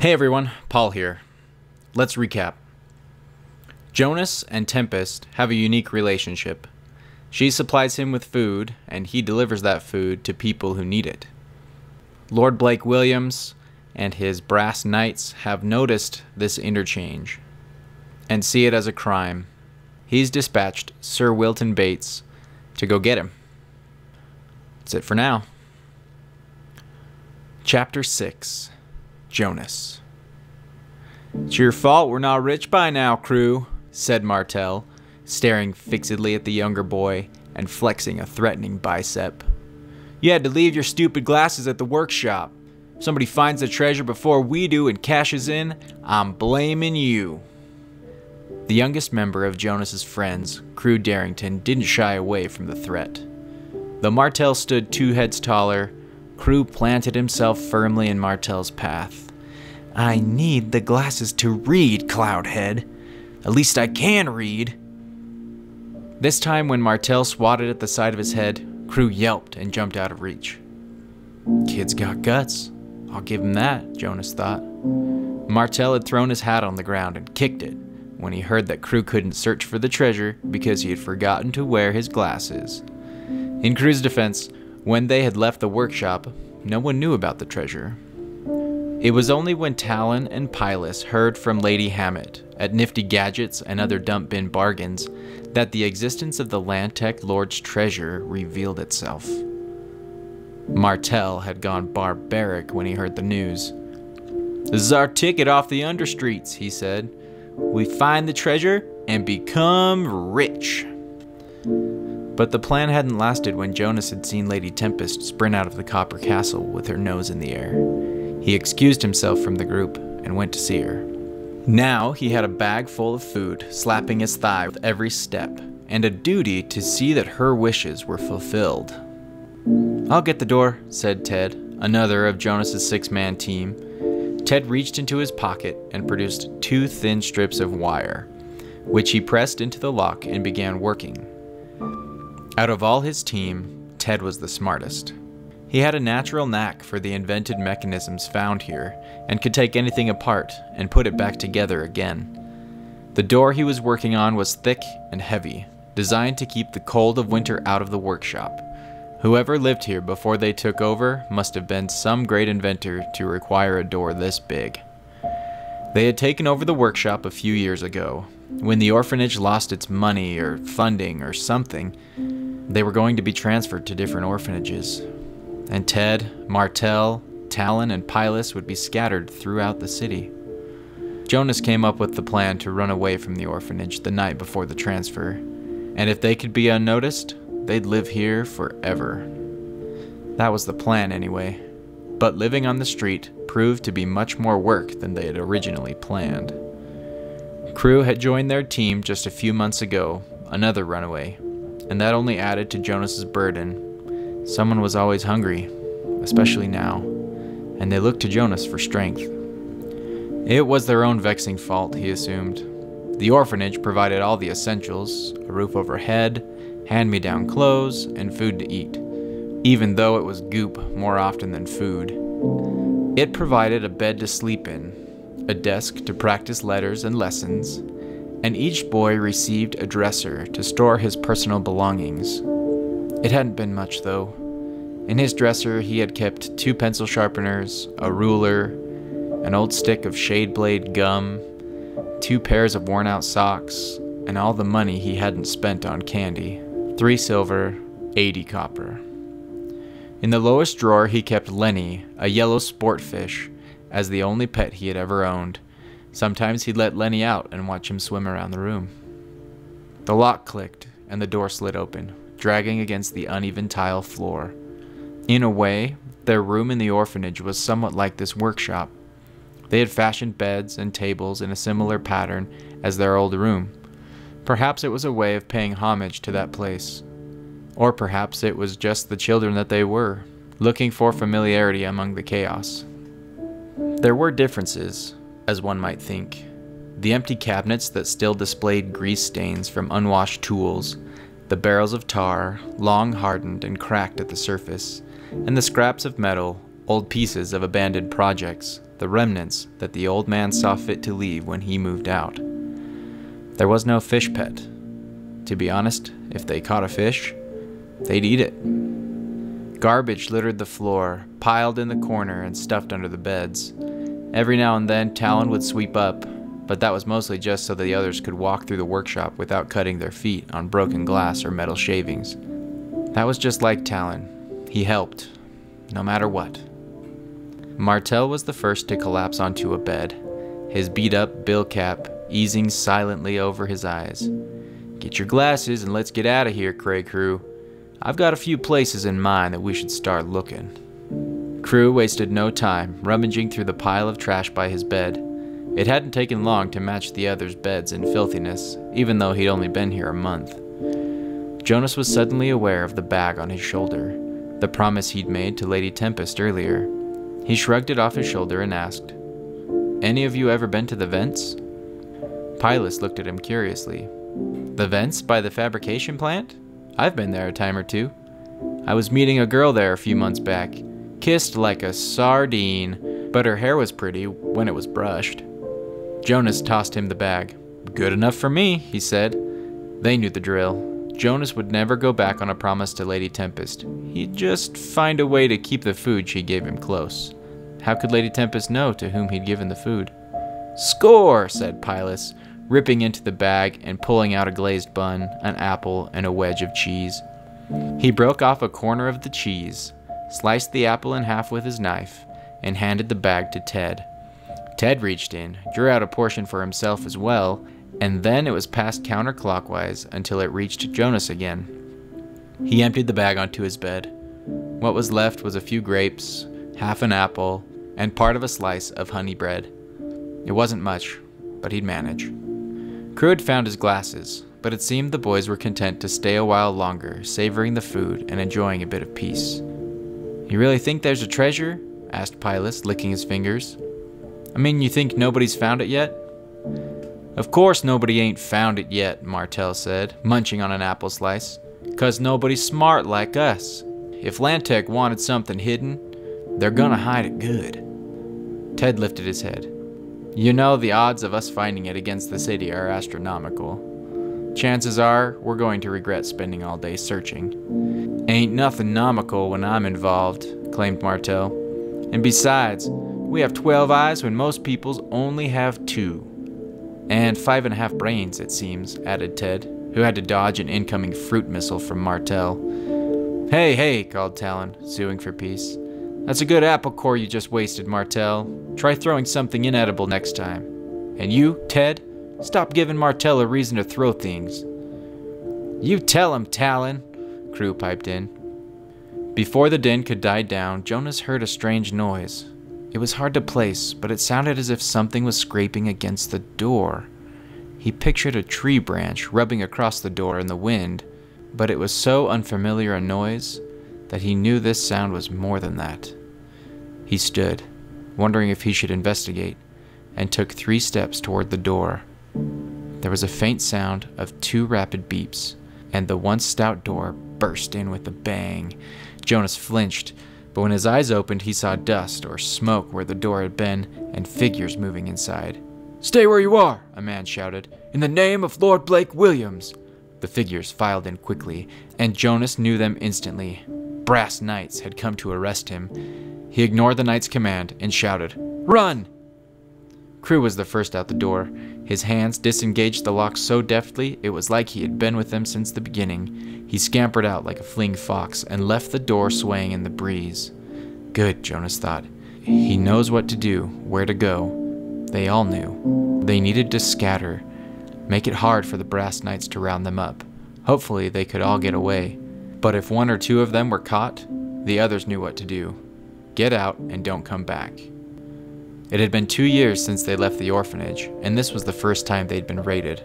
Hey everyone, Paul here. Let's recap. Jonas and Tempest have a unique relationship. She supplies him with food, and he delivers that food to people who need it. Lord Blake Williams and his brass knights have noticed this interchange and see it as a crime. He's dispatched Sir Wilton Bates to go get him. That's it for now. Chapter 6. Jonas. "It's your fault we're not rich by now, crew," said Martel, staring fixedly at the younger boy and flexing a threatening bicep. "You had to leave your stupid glasses at the workshop. If somebody finds the treasure before we do and cashes in, I'm blaming you." The youngest member of Jonas's friends, Crew Darrington, didn't shy away from the threat. Though Martel stood 2 heads taller, Crew planted himself firmly in Martel's path. "I need the glasses to read, Cloudhead. At least I can read." This time when Martel swatted at the side of his head, Crew yelped and jumped out of reach. Kid's got guts. I'll give him that, Jonas thought. Martel had thrown his hat on the ground and kicked it when he heard that Crew couldn't search for the treasure because he had forgotten to wear his glasses. In Crew's defense, when they had left the workshop, no one knew about the treasure. It was only when Talon and Pylus heard from Lady Hammett at Nifty Gadgets and other dump bin bargains that the existence of the Lantec Lord's treasure revealed itself. Martel had gone barbaric when he heard the news. "This is our ticket off the understreets," he said. "We find the treasure and become rich." But the plan hadn't lasted when Jonas had seen Lady Tempest sprint out of the Copper Castle with her nose in the air. He excused himself from the group and went to see her. Now he had a bag full of food slapping his thigh with every step, and a duty to see that her wishes were fulfilled. "I'll get the door," said Ted, another of Jonas's 6-man team. Ted reached into his pocket and produced 2 thin strips of wire, which he pressed into the lock and began working. Out of all his team, Ted was the smartest. He had a natural knack for the invented mechanisms found here and could take anything apart and put it back together again. The door he was working on was thick and heavy, designed to keep the cold of winter out of the workshop. Whoever lived here before they took over must have been some great inventor to require a door this big. They had taken over the workshop a few years ago. When the orphanage lost its money or funding or something, they were going to be transferred to different orphanages. And Ted, Martel, Talon, and Pylus would be scattered throughout the city. Jonas came up with the plan to run away from the orphanage the night before the transfer, and if they could be unnoticed, they'd live here forever. That was the plan anyway, but living on the street proved to be much more work than they had originally planned. Crew had joined their team just a few months ago, another runaway, and that only added to Jonas's burden. Someone was always hungry, especially now, and they looked to Jonas for strength. It was their own vexing fault, he assumed. The orphanage provided all the essentials, a roof overhead, hand-me-down clothes, and food to eat, even though it was goop more often than food. It provided a bed to sleep in, a desk to practice letters and lessons, and each boy received a dresser to store his personal belongings. It hadn't been much, though. In his dresser, he had kept 2 pencil sharpeners, a ruler, an old stick of shade blade gum, 2 pairs of worn-out socks, and all the money he hadn't spent on candy. 3 silver, 80 copper. In the lowest drawer, he kept Lenny, a yellow sport fish, as the only pet he had ever owned. Sometimes he'd let Lenny out and watch him swim around the room. The lock clicked, and the door slid open, dragging against the uneven tile floor. In a way, their room in the orphanage was somewhat like this workshop. They had fashioned beds and tables in a similar pattern as their old room. Perhaps it was a way of paying homage to that place. Or perhaps it was just the children that they were, looking for familiarity among the chaos. There were differences, as one might think. The empty cabinets that still displayed grease stains from unwashed tools, the barrels of tar, long hardened and cracked at the surface, and the scraps of metal, old pieces of abandoned projects, the remnants that the old man saw fit to leave when he moved out. There was no fish pet. To be honest, if they caught a fish, they'd eat it. Garbage littered the floor, piled in the corner and stuffed under the beds. Every now and then, Talon would sweep up, but that was mostly just so the others could walk through the workshop without cutting their feet on broken glass or metal shavings. That was just like Talon. He helped, no matter what. Martel was the first to collapse onto a bed, his beat-up bill cap easing silently over his eyes. "Get your glasses and let's get out of here, Cray Crew. I've got a few places in mind that we should start looking." Crew wasted no time rummaging through the pile of trash by his bed. It hadn't taken long to match the others' beds in filthiness, even though he'd only been here a month. Jonas was suddenly aware of the bag on his shoulder, the promise he'd made to Lady Tempest earlier. He shrugged it off his shoulder and asked, "Any of you ever been to the vents?" Pylus looked at him curiously. "The vents by the fabrication plant? I've been there a time or two. I was meeting a girl there a few months back. Kissed like a sardine, but her hair was pretty when it was brushed." Jonas tossed him the bag. "Good enough for me," he said. They knew the drill. Jonas would never go back on a promise to Lady Tempest. He'd just find a way to keep the food she gave him close. How could Lady Tempest know to whom he'd given the food? "Score," said Pylus, ripping into the bag and pulling out a glazed bun, an apple, and a wedge of cheese. He broke off a corner of the cheese, sliced the apple in half with his knife, and handed the bag to Ted. Ted reached in, drew out a portion for himself as well, and then it was passed counterclockwise until it reached Jonas again. He emptied the bag onto his bed. What was left was a few grapes, half an apple, and part of a slice of honey bread. It wasn't much, but he'd manage. Crew had found his glasses, but it seemed the boys were content to stay a while longer, savoring the food and enjoying a bit of peace. "You really think there's a treasure?" asked Pylus, licking his fingers. "I mean, you think nobody's found it yet?" "Of course nobody ain't found it yet," Martel said, munching on an apple slice. "'Cause nobody's smart like us. If Lantec wanted something hidden, they're gonna hide it good." Ted lifted his head. "You know, the odds of us finding it against the city are astronomical. Chances are we're going to regret spending all day searching." "Ain't nothing nomical when I'm involved," claimed Martel. "And besides, we have 12 eyes when most people's only have 2. And 5.5 brains, it seems," added Ted, who had to dodge an incoming fruit missile from Martel. "Hey, hey," called Talon, suing for peace. "That's a good apple core you just wasted, Martel. Try throwing something inedible next time. And you, Ted, stop giving Martel a reason to throw things." "You tell him, Talon," Crew piped in. Before the din could die down, Jonas heard a strange noise. It was hard to place, but it sounded as if something was scraping against the door. He pictured a tree branch rubbing across the door in the wind, but it was so unfamiliar a noise that he knew this sound was more than that. He stood, wondering if he should investigate, and took 3 steps toward the door. There was a faint sound of 2 rapid beeps, and the once stout door burst in with a bang. Jonas flinched, but when his eyes opened, he saw dust or smoke where the door had been, and figures moving inside. "Stay where you are," a man shouted. "In the name of Lord Blake Williams." The figures filed in quickly, and Jonas knew them instantly. Brass knights had come to arrest him. He ignored the knight's command and shouted, "Run!" Crew was the first out the door. His hands disengaged the lock so deftly it was like he had been with them since the beginning. He scampered out like a fleeing fox and left the door swaying in the breeze. Good, Jonas thought. He knows what to do, where to go. They all knew. They needed to scatter, make it hard for the brass knights to round them up. Hopefully they could all get away. But if 1 or 2 of them were caught, the others knew what to do. Get out and don't come back. It had been 2 years since they left the orphanage, and this was the first time they'd been raided.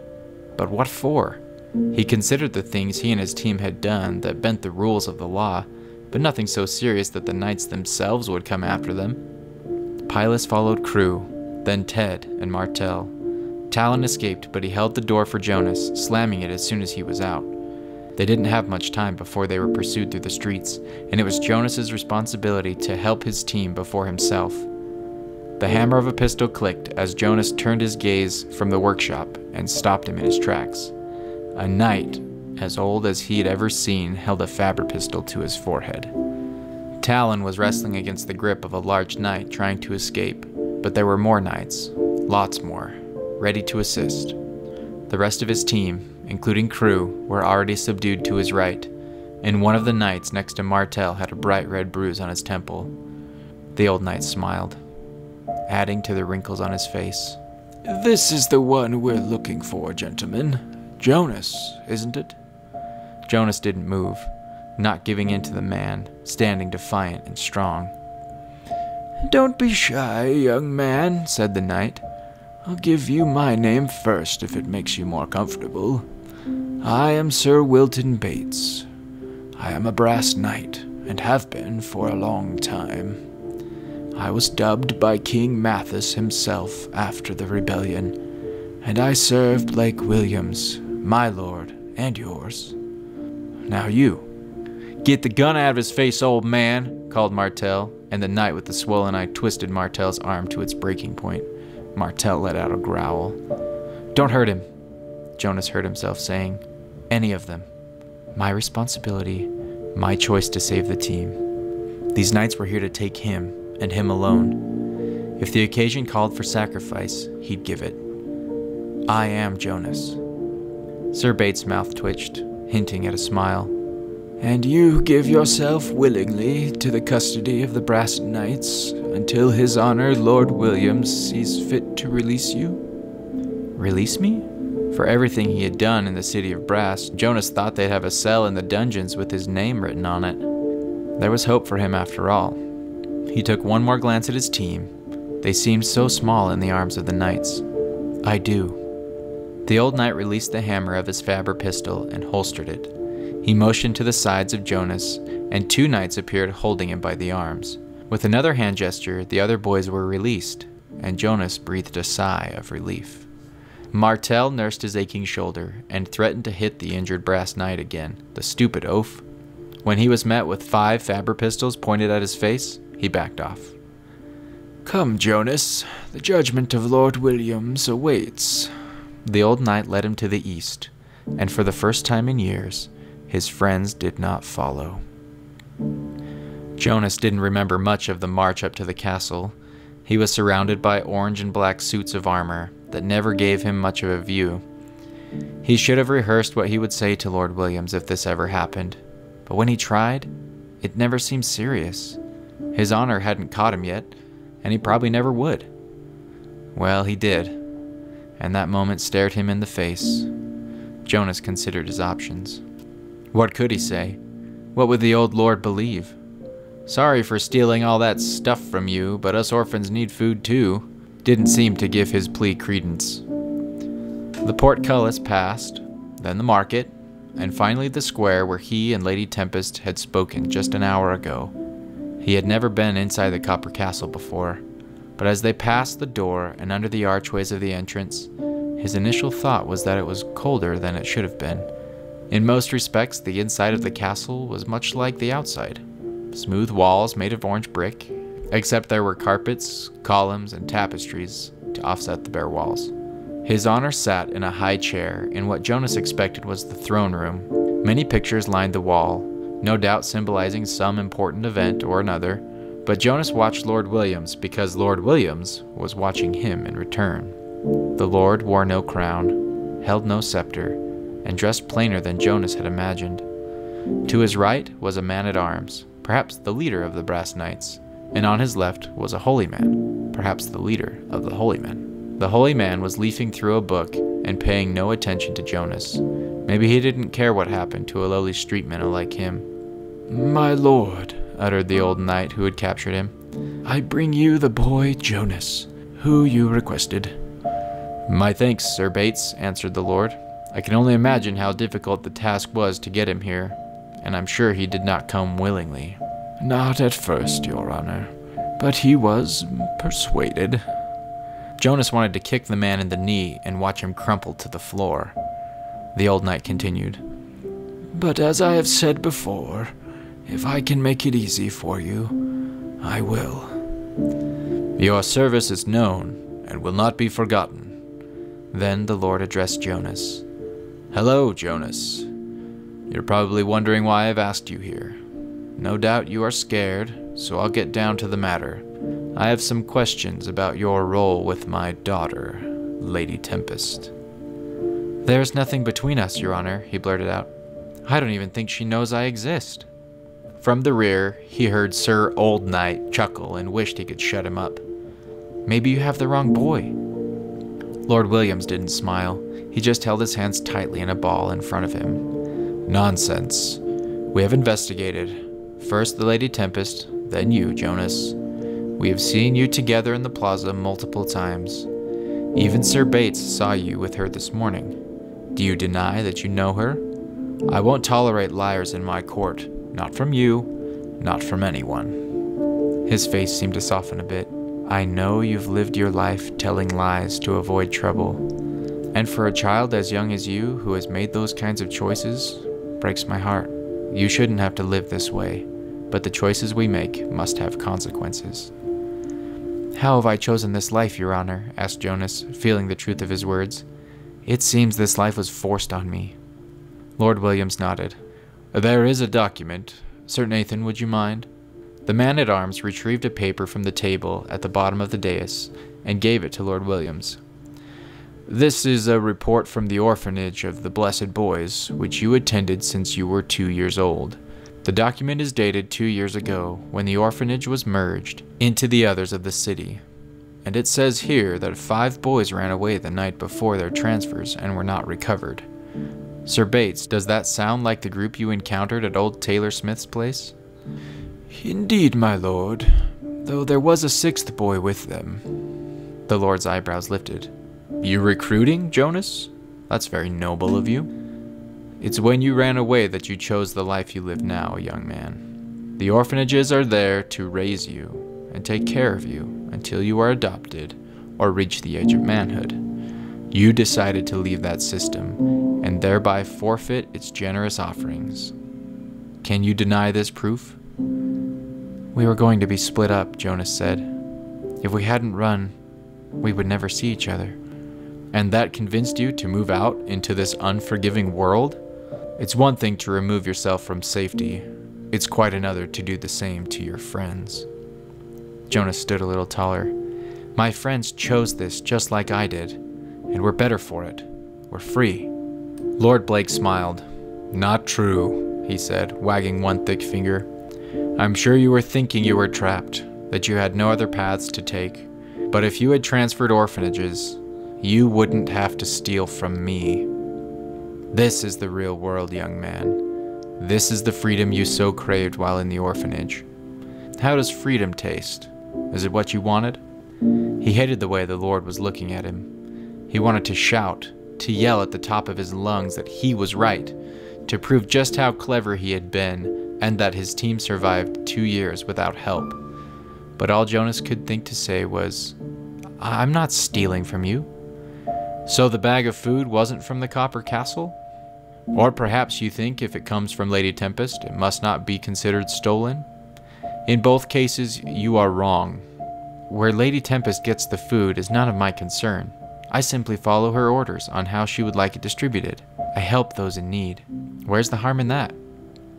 But what for? He considered the things he and his team had done that bent the rules of the law, but nothing so serious that the knights themselves would come after them. Pylus followed Crew, then Ted and Martel. Talon escaped, but he held the door for Jonas, slamming it as soon as he was out. They didn't have much time before they were pursued through the streets, and it was Jonas's responsibility to help his team before himself. The hammer of a pistol clicked as Jonas turned his gaze from the workshop and stopped him in his tracks. A knight, as old as he had ever seen, held a Faber pistol to his forehead. Talon was wrestling against the grip of a large knight trying to escape, but there were more knights, lots more, ready to assist. The rest of his team, including crew, were already subdued to his right, and one of the knights next to Martel had a bright red bruise on his temple. The old knight smiled, adding to the wrinkles on his face. "This is the one we're looking for, gentlemen. Jonas, isn't it?" Jonas didn't move, not giving in to the man, standing defiant and strong. "Don't be shy, young man," said the knight. "I'll give you my name first if it makes you more comfortable. I am Sir Wilton Bates. I am a brass knight, and have been for a long time. I was dubbed by King Mathis himself after the rebellion, and I served Blake Williams, my lord, and yours. Now you." "Get the gun out of his face, old man," called Martel, and the knight with the swollen eye twisted Martel's arm to its breaking point. Martel let out a growl. "Don't hurt him," Jonas heard himself saying. "Any of them. My responsibility, my choice to save the team. These knights were here to take him, and him alone. If the occasion called for sacrifice, he'd give it. I am Jonas." Sir Bates' mouth twitched, hinting at a smile. "And you give yourself willingly to the custody of the brass knights until His Honor Lord Williams sees fit to release you?" Release me? For everything he had done in the city of Brass, Jonas thought they'd have a cell in the dungeons with his name written on it. There was hope for him after all. He took one more glance at his team. They seemed so small in the arms of the knights. "I do." The old knight released the hammer of his Faber pistol and holstered it. He motioned to the sides of Jonas, and two knights appeared holding him by the arms. With another hand gesture, the other boys were released, and Jonas breathed a sigh of relief. Martel nursed his aching shoulder and threatened to hit the injured brass knight again, the stupid oaf. When he was met with 5 Faber pistols pointed at his face, he backed off. "Come, Jonas, the judgment of Lord Williams awaits." The old knight led him to the east, and for the first time in years, his friends did not follow. Jonas didn't remember much of the march up to the castle. He was surrounded by orange and black suits of armor that never gave him much of a view. He should have rehearsed what he would say to Lord Williams if this ever happened, but when he tried, it never seemed serious. His honor hadn't caught him yet, and he probably never would. Well, he did, and that moment stared him in the face. Jonas considered his options. What could he say? What would the old lord believe? "Sorry for stealing all that stuff from you, but us orphans need food too," didn't seem to give his plea credence. The portcullis passed, then the market, and finally the square where he and Lady Tempest had spoken just an hour ago. He had never been inside the Copper Castle before, but as they passed the door and under the archways of the entrance, his initial thought was that it was colder than it should have been. In most respects, the inside of the castle was much like the outside. Smooth walls made of orange brick, except there were carpets, columns, and tapestries to offset the bare walls. His honor sat in a high chair in what Jonas expected was the throne room. Many pictures lined the wall, no doubt symbolizing some important event or another, but Jonas watched Lord Williams because Lord Williams was watching him in return. The Lord wore no crown, held no scepter, and dressed plainer than Jonas had imagined. To his right was a man-at-arms, perhaps the leader of the Brass Knights, and on his left was a holy man, perhaps the leader of the holy men. The holy man was leafing through a book and paying no attention to Jonas. Maybe he didn't care what happened to a lowly street minnow like him. "My lord," uttered the old knight who had captured him, "I bring you the boy Jonas, who you requested." "My thanks, Sir Bates," answered the lord. "I can only imagine how difficult the task was to get him here, and I'm sure he did not come willingly." "Not at first, your honor, but he was persuaded." Jonas wanted to kick the man in the knee and watch him crumple to the floor. The old knight continued. But as I have said before, if I can make it easy for you, I will. Your service is known and will not be forgotten. Then the Lord addressed Jonas. Hello, Jonas. You're probably wondering why I've asked you here. No doubt you are scared, so I'll get down to the matter. I have some questions about your role with my daughter, Lady Tempest. There's nothing between us, Your Honor, he blurted out. I don't even think she knows I exist. From the rear, he heard Sir Old Knight chuckle and wished he could shut him up. Maybe you have the wrong boy. Lord Williams didn't smile. He just held his hands tightly in a ball in front of him. Nonsense. We have investigated. First the Lady Tempest, then you, Jonas. We have seen you together in the plaza multiple times. Even Sir Bates saw you with her this morning. Do you deny that you know her? I won't tolerate liars in my court. Not from you, not from anyone. His face seemed to soften a bit. I know you've lived your life telling lies to avoid trouble. And for a child as young as you who has made those kinds of choices, breaks my heart. You shouldn't have to live this way, but the choices we make must have consequences. How have I chosen this life, Your Honor? Asked Jonas, feeling the truth of his words. It seems this life was forced on me. Lord Williams nodded. There is a document. Sir Nathan, would you mind? The man-at-arms retrieved a paper from the table at the bottom of the dais and gave it to Lord Williams. This is a report from the orphanage of the Blessed Boys, which you attended since you were 2 years old. The document is dated 2 years ago, when the orphanage was merged into the others of the city. And it says here that 5 boys ran away the night before their transfers and were not recovered. Sir Bates, does that sound like the group you encountered at old Taylor Smith's place? Indeed, my lord, though there was a 6th boy with them. The Lord's eyebrows lifted. You recruiting, Jonas? That's very noble of you. It's when you ran away that you chose the life you live now, young man. The orphanages are there to raise you and take care of you until you are adopted or reach the age of manhood. You decided to leave that system and thereby forfeit its generous offerings. Can you deny this proof? We were going to be split up, Jonas said. If we hadn't run, we would never see each other. And that convinced you to move out into this unforgiving world? It's one thing to remove yourself from safety. It's quite another to do the same to your friends. Jonas stood a little taller. My friends chose this just like I did, and we're better for it. We're free. Lord Blake smiled. Not true, he said, wagging one thick finger. I'm sure you were thinking you were trapped, that you had no other paths to take. But if you had transferred orphanages, you wouldn't have to steal from me. This is the real world, young man. This is the freedom you so craved while in the orphanage. How does freedom taste? Is it what you wanted? He hated the way the Lord was looking at him. He wanted to shout, to yell at the top of his lungs that he was right, to prove just how clever he had been and that his team survived 2 years without help. But all Jonas could think to say was, I'm not stealing from you. So the bag of food wasn't from the Copper Castle? Or perhaps you think if it comes from Lady Tempest, it must not be considered stolen? In both cases, you are wrong. Where Lady Tempest gets the food is none of my concern. I simply follow her orders on how she would like it distributed. I help those in need. Where's the harm in that?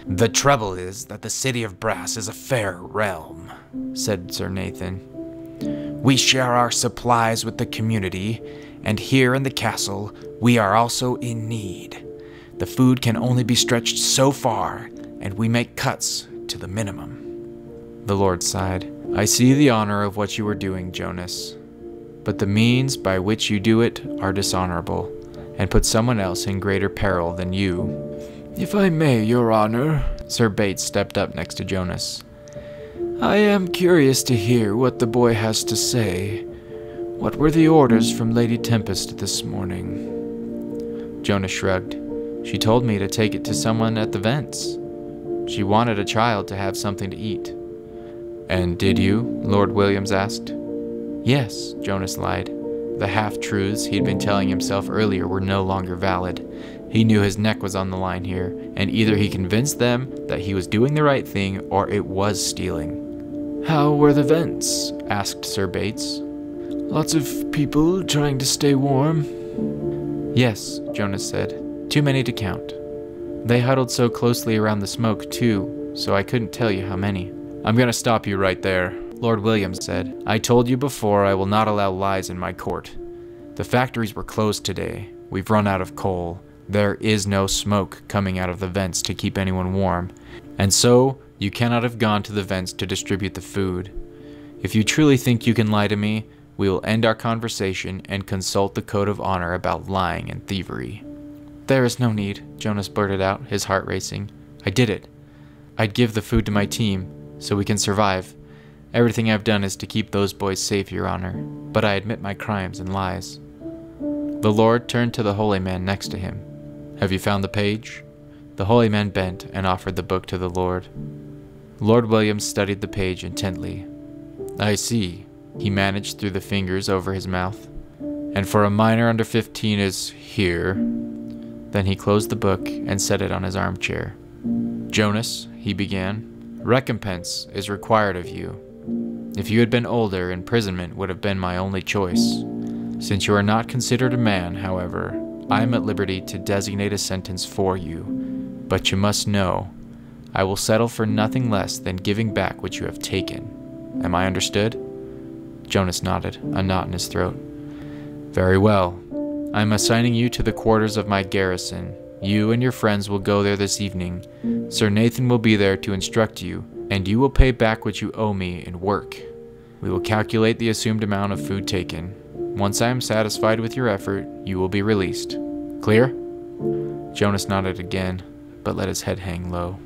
The trouble is that the City of Brass is a fair realm, said Sir Nathan. We share our supplies with the community, and here in the castle, we are also in need. The food can only be stretched so far, and we make cuts to the minimum. The Lord sighed. I see the honor of what you are doing, Jonas. But the means by which you do it are dishonorable, and put someone else in greater peril than you. If I may, Your Honor, Sir Bates stepped up next to Jonas. I am curious to hear what the boy has to say. What were the orders from Lady Tempest this morning? Jonas shrugged. She told me to take it to someone at the vents. She wanted a child to have something to eat. And did you? Lord Williams asked. Yes, Jonas lied. The half-truths he'd been telling himself earlier were no longer valid. He knew his neck was on the line here, and either he convinced them that he was doing the right thing or it was stealing. "How were the vents?" asked Sir Bates. "Lots of people trying to stay warm?" "Yes," Jonas said. "Too many to count. They huddled so closely around the smoke, too, so I couldn't tell you how many." "I'm gonna stop you right there," Lord Williams said. "I told you before I will not allow lies in my court. The factories were closed today. We've run out of coal. There is no smoke coming out of the vents to keep anyone warm, and so you cannot have gone to the vents to distribute the food. If you truly think you can lie to me, we will end our conversation and consult the code of honor about lying and thievery." "There is no need," Jonas blurted out, his heart racing. "I did it. I'd give the food to my team, so we can survive. Everything I've done is to keep those boys safe, Your Honor, but I admit my crimes and lies." The Lord turned to the holy man next to him. "Have you found the page?" The holy man bent and offered the book to the Lord. Lord Williams studied the page intently. "I see," he managed through the fingers over his mouth. "And for a minor under 15 is here." Then he closed the book and set it on his armchair. "Jonas," he began, "recompense is required of you. If you had been older, imprisonment would have been my only choice. Since you are not considered a man, however, I am at liberty to designate a sentence for you. But you must know, I will settle for nothing less than giving back what you have taken. Am I understood?" Jonas nodded, a knot in his throat. "Very well. I am assigning you to the quarters of my garrison. You and your friends will go there this evening. Sir Nathan will be there to instruct you, and you will pay back what you owe me in work. We will calculate the assumed amount of food taken. Once I am satisfied with your effort, you will be released. Clear?" Jonas nodded again, but let his head hang low.